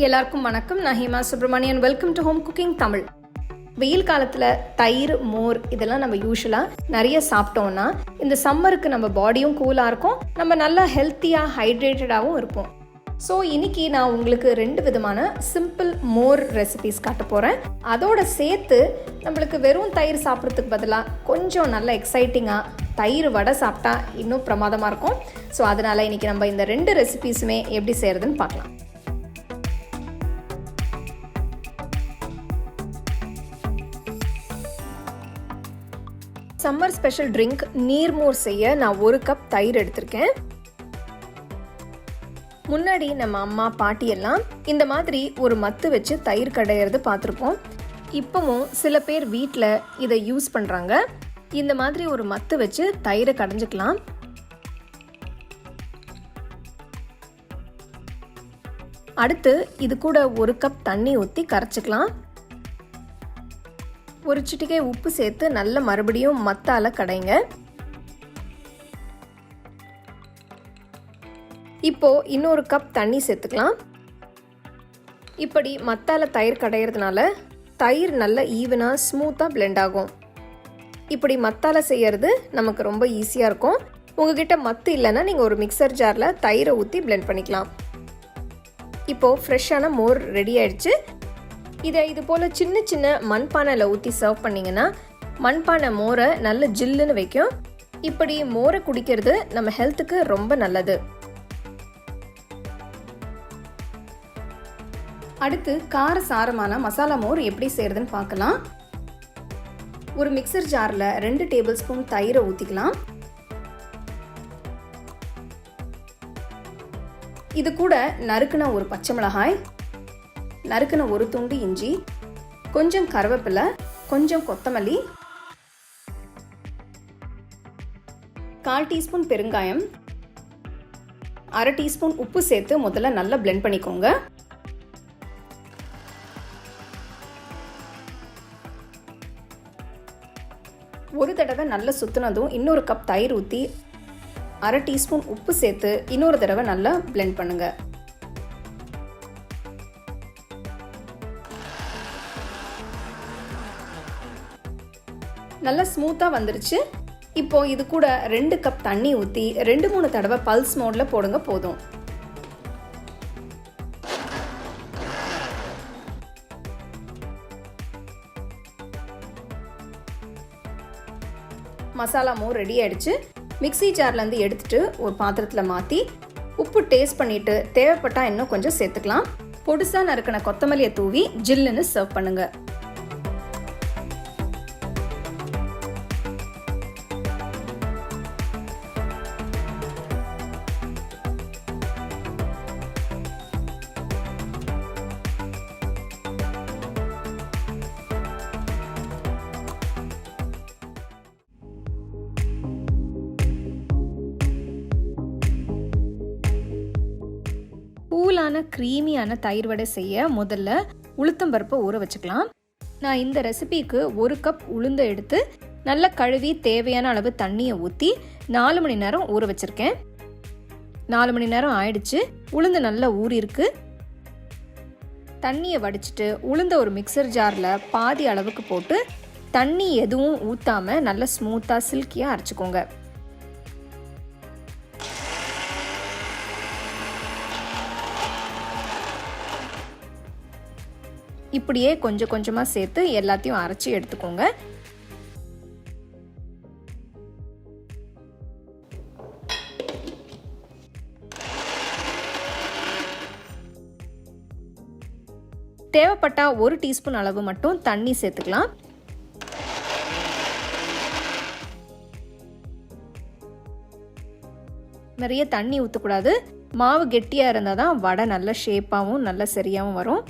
எல்லாருக்கும் வணக்கம். நான் Hema Subramanian. Welcome to home cooking Tamil. வெயில் காலத்தில் தயிர், மோர் இதெல்லாம் நம்ம யூஸ்வலாக நிறைய சாப்பிட்டோம்னா இந்த சம்மருக்கு நம்ம பாடியும் கூலாக இருக்கும், நம்ம நல்லா ஹெல்த்தியாக ஹைட்ரேட்டடாகவும் இருப்போம். ஸோ இன்றைக்கி நான் உங்களுக்கு 2 விதமான சிம்பிள் மோர் ரெசிபீஸ் காட்ட போகிறேன். அதோட சேர்த்து நம்மளுக்கு வெறும் தயிர் சாப்பிட்றதுக்கு பதிலாக கொஞ்சம் நல்ல எக்ஸைட்டிங்காக தயிர் வடை சாப்பிட்டா இன்னும் பிரமாதமாக இருக்கும். ஸோ அதனால் இன்றைக்கி நம்ம இந்த 2 ரெசிபீஸுமே எப்படி செய்கிறதுன்னு பார்க்கலாம். சம்மர் ஸ்பெஷல் ட்ரிங்க் நீர்மோர் செய்ய நான் 1 கப் தயிர் எடுத்திருக்கேன். முன்னாடி நம்ம அம்மா பாட்டி எல்லாம் இந்த மாதிரி ஒரு மத்து வச்சு தயிர் கடையிறது பார்த்துருப்போம். இப்போவும் சில பேர் வீட்டில் இதை யூஸ் பண்ணுறாங்க. இந்த மாதிரி ஒரு மத்து வச்சு தயிரை கடைஞ்சிக்கலாம். அடுத்து இது கூட 1 கப் தண்ணி ஊற்றி கரைச்சிக்கலாம். ஒரு சிட்டிகை உப்பு சேர்த்து நல்ல மறுபடியும் மத்தால கடைங்க. இப்போ இன்னொரு கப் தண்ணி சேர்த்துக்கலாம். இப்படி மத்தால தயிர் கடையிறதுனால தயிர் நல்ல ஈவனாக ஸ்மூத்தாக பிளெண்ட் ஆகும். இப்படி மத்தால செய்யறது நமக்கு ரொம்ப ஈஸியாக இருக்கும். உங்ககிட்ட மத்து இல்லைன்னா நீங்கள் ஒரு மிக்சர் ஜாரில் தயிரை ஊற்றி பிளெண்ட் பண்ணிக்கலாம். இப்போது ஃப்ரெஷ்ஷான மோர் ரெடி ஆயிடுச்சு. இதை இது போல் சின்ன சின்ன மண்பானையில் ஊற்றி சர்வ் பண்ணிங்கன்னா மண்பானை மோரை நல்ல ஜில்லுன்னு வைக்கும். இப்படி மோரை குடிக்கிறது நம்ம ஹெல்த்துக்கு ரொம்ப நல்லது. அடுத்து கார சாரமான மசாலா மோர் எப்படி செய்கிறதுன்னு பார்க்கலாம். ஒரு மிக்சர் ஜாரில் 2 டேபிள் ஸ்பூன் தயிரை ஊற்றிக்கலாம். இது கூட நறுக்குன ஒரு பச்சை மிளகாய், நறுக்குன ஒரு துண்டு இஞ்சி, கொஞ்சம் கருவேப்பிலை, கொஞ்சம் கொத்தமல்லி, 1/4 டீஸ்பூன் பெருங்காயம், 1/2 டீஸ்பூன் உப்பு சேர்த்து முதல்ல நல்லா பிளெண்ட் பண்ணிக்கோங்க. ஒரு தடவை நல்லா சுத்தினதும் இன்னொரு கப் தயிர் ஊற்றி 1/2 டீஸ்பூன் உப்பு சேர்த்து இன்னொரு தடவை நல்லா பிளெண்ட் பண்ணுங்க. நல்லா ஸ்மூத்தாக வந்துருச்சு. இப்போ இது கூட 2 கப் தண்ணி ஊற்றி 2-3 தடவை பல்ஸ் மோடில் போடுங்க போதும். மசாலா மோர் ரெடி ஆயிடுச்சு. மிக்ஸி ஜார்லேருந்து எடுத்துட்டு ஒரு பாத்திரத்தில் மாற்றி உப்பு டேஸ்ட் பண்ணிட்டு தேவைப்பட்டால் இன்னும் கொஞ்சம் சேர்த்துக்கலாம். பொடிசாக நறுக்கின கொத்தமல்லியை தூவி ஜில்லுன்னு சர்வ் பண்ணுங்க. கூலான க்ரீமியான தயிர் வடை செய்ய முதல்ல உளுத்தம்பருப்பை ஊற வச்சுக்கலாம். நான் இந்த ரெசிபிக்கு 1 கப் உளுந்தை எடுத்து நல்லா கழுவி தேவையான அளவு தண்ணியை ஊற்றி 4 மணி நேரம் ஊற வச்சுருக்கேன். 4 மணி நேரம் ஆயிடுச்சு. உளுந்து நல்லா ஊறிருக்கு. தண்ணியை வடிச்சிட்டு உளுந்த ஒரு மிக்சர் ஜாரில் பாதி அளவுக்கு போட்டு தண்ணி எதுவும் ஊற்றாமல் நல்லா ஸ்மூத்தாக சில்கியாக அரைச்சிக்கோங்க. இப்படியே கொஞ்சம் கொஞ்சமாக சேர்த்து எல்லாத்தையும் அரைச்சி எடுத்துக்கோங்க. தேவைப்பட்டா 1 டீஸ்பூன் அளவு மட்டும் தண்ணி சேர்த்துக்கலாம். நிறைய தண்ணி ஊற்றக்கூடாது. மாவு கெட்டியாக இருந்தால் தான் வடை நல்ல ஷேப்பாகவும் நல்ல சரியாகவும் வரும்.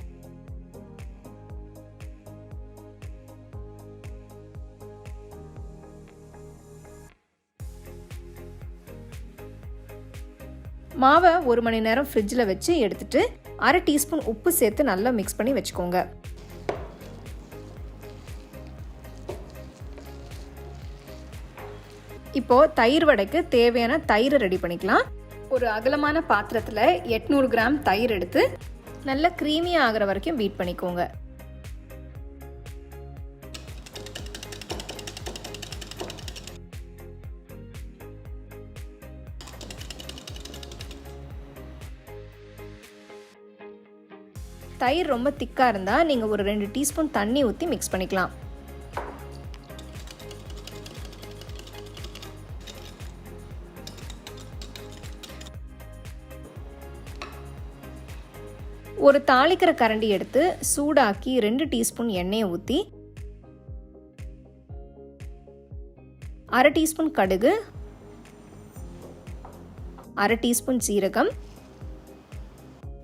மாவை 1 மணி நேரம் ஃப்ரிட்ஜில் வச்சு எடுத்துட்டு 1/2 டீஸ்பூன் உப்பு சேர்த்து நல்லா மிக்ஸ் பண்ணி வச்சுக்கோங்க. இப்போது தயிர் வடைக்கு தேவையான தயிரை ரெடி பண்ணிக்கலாம். ஒரு அகலமான பாத்திரத்தில் 800 கிராம் தயிர் எடுத்து நல்லா க்ரீமியாக ஆகிற வரைக்கும் பீட் பண்ணிக்கோங்க. தயிர் ரொம்ப திக்காக இருந்தால் நீங்கள் ஒரு 2 டீஸ்பூன் தண்ணி ஊற்றி மிக்ஸ் பண்ணிக்கலாம். ஒரு தாளிக்கிற கரண்டி எடுத்து சூடாக்கி 2 டீஸ்பூன் எண்ணெயை ஊற்றி 1/2 டீஸ்பூன் கடுகு, 1/2 டீஸ்பூன் சீரகம்,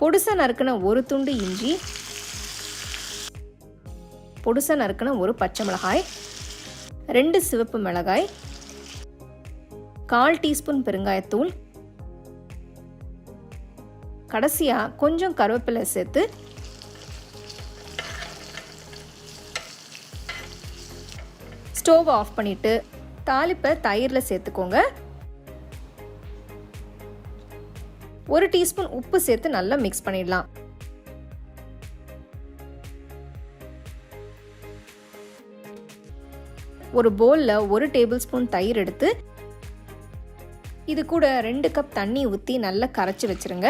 பொடுசா நறுக்கின ஒரு துண்டு இஞ்சி, பொடுசா நறுக்கின ஒரு பச்சை மிளகாய், 2 சிவப்பு மிளகாய், 1/4 டீஸ்பூன் பெருங்காயத்தூள், கடைசியாக கொஞ்சம் கருவேப்பிலை சேர்த்து ஸ்டவ் ஆஃப் பண்ணிவிட்டு தாளிப்பை தயிரில் சேர்த்துக்கோங்க. 1 டீஸ்பூன் உப்பு சேர்த்து நல்லா மிக்ஸ் பண்ணிடலாம். ஒரு பவுலில் 1 டேபிள் ஸ்பூன் தயிர் எடுத்து இது கூட 2 கப் தண்ணி ஊற்றி நல்லா கரைச்சி வச்சிருங்க.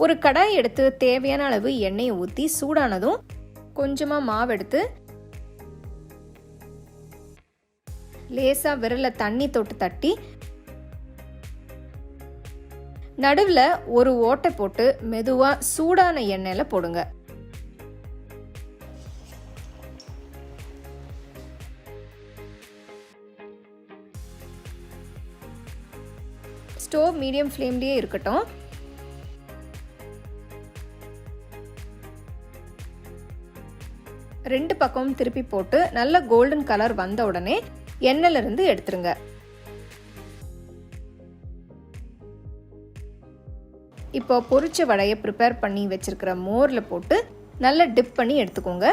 ஒரு கடாய் எடுத்து தேவையான அளவு எண்ணெயை ஊற்றி சூடானதும் கொஞ்சமாக மாவு எடுத்து லேசாக விரலில் தண்ணி தொட்டு தட்டி நடுவில் ஒரு ஓட்டை போட்டு மெதுவாக சூடான எண்ணெயில் போடுங்க. ஸ்டவ் மீடியம் ஃப்ளேம்லேயே இருக்கட்டும். ரெண்டு பக்கமும் திருப்பி போட்டு நல்ல கோல்டன் கலர் வந்த உடனே எண்ணெயிலிருந்து எடுத்துருங்க. இப்போ பொரிச்ச வடையை ப்ரிப்பேர் பண்ணி வச்சிருக்கிற மோரில் போட்டு நல்லா டிப் பண்ணி எடுத்துக்கோங்க.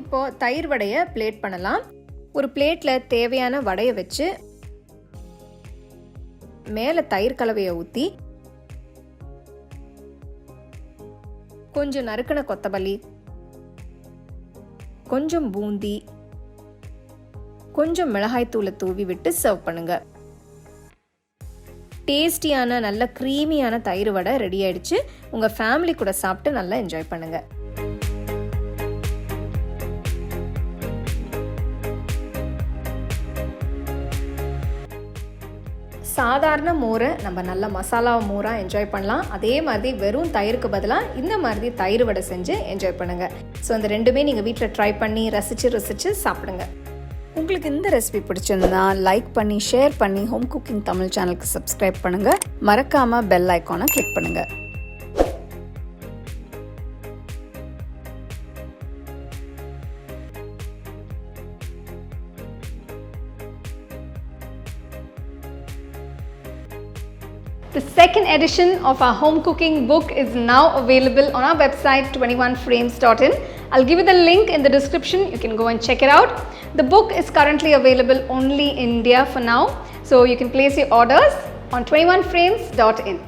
இப்போ தயிர் வடையை பிளேட் பண்ணலாம். ஒரு பிளேட்டில் தேவையான வடையை வச்சு மேலே தயிர் கலவையை ஊற்றி கொஞ்சம் நறுக்கின கொத்தமல்லி, கொஞ்சம் பூந்தி, கொஞ்சம் மிளகாய் தூளை தூவி விட்டு சர்வ் பண்ணுங்க. டேஸ்டியான நல்ல க்ரீமியான தயிர் வடை ரெடி ஆயிடுச்சு. உங்கள் ஃபேமிலி கூட சாப்பிட்டு நல்லா என்ஜாய் பண்ணுங்க. சாதாரண மோரை நம்ம நல்ல மசாலா மோராக என்ஜாய் பண்ணலாம். அதே மாதிரி வெறும் தயிருக்கு பதிலாக இந்த மாதிரி தயிர் வடை செஞ்சு என்ஜாய் பண்ணுங்கள். ஸோ அந்த ரெண்டுமே நீங்கள் வீட்டில் ட்ரை பண்ணி ரசித்து சாப்பிடுங்க. உங்களுக்கு இந்த ரெசிபி பிடிச்சிருந்தா லைக் பண்ணி ஷேர் பண்ணி ஹோம் குக்கிங் தமிழ் சேனலுக்கு சப்ஸ்கிரைப் பண்ணுங்கள். மறக்காமல் பெல் ஐக்கானை கிளிக் பண்ணுங்கள். The second edition of our home cooking book is now available on our website 21frames.in. I'll give you the link in the description. You can go and check it out. The book is currently available only in India for now, so you can place your orders on 21frames.in.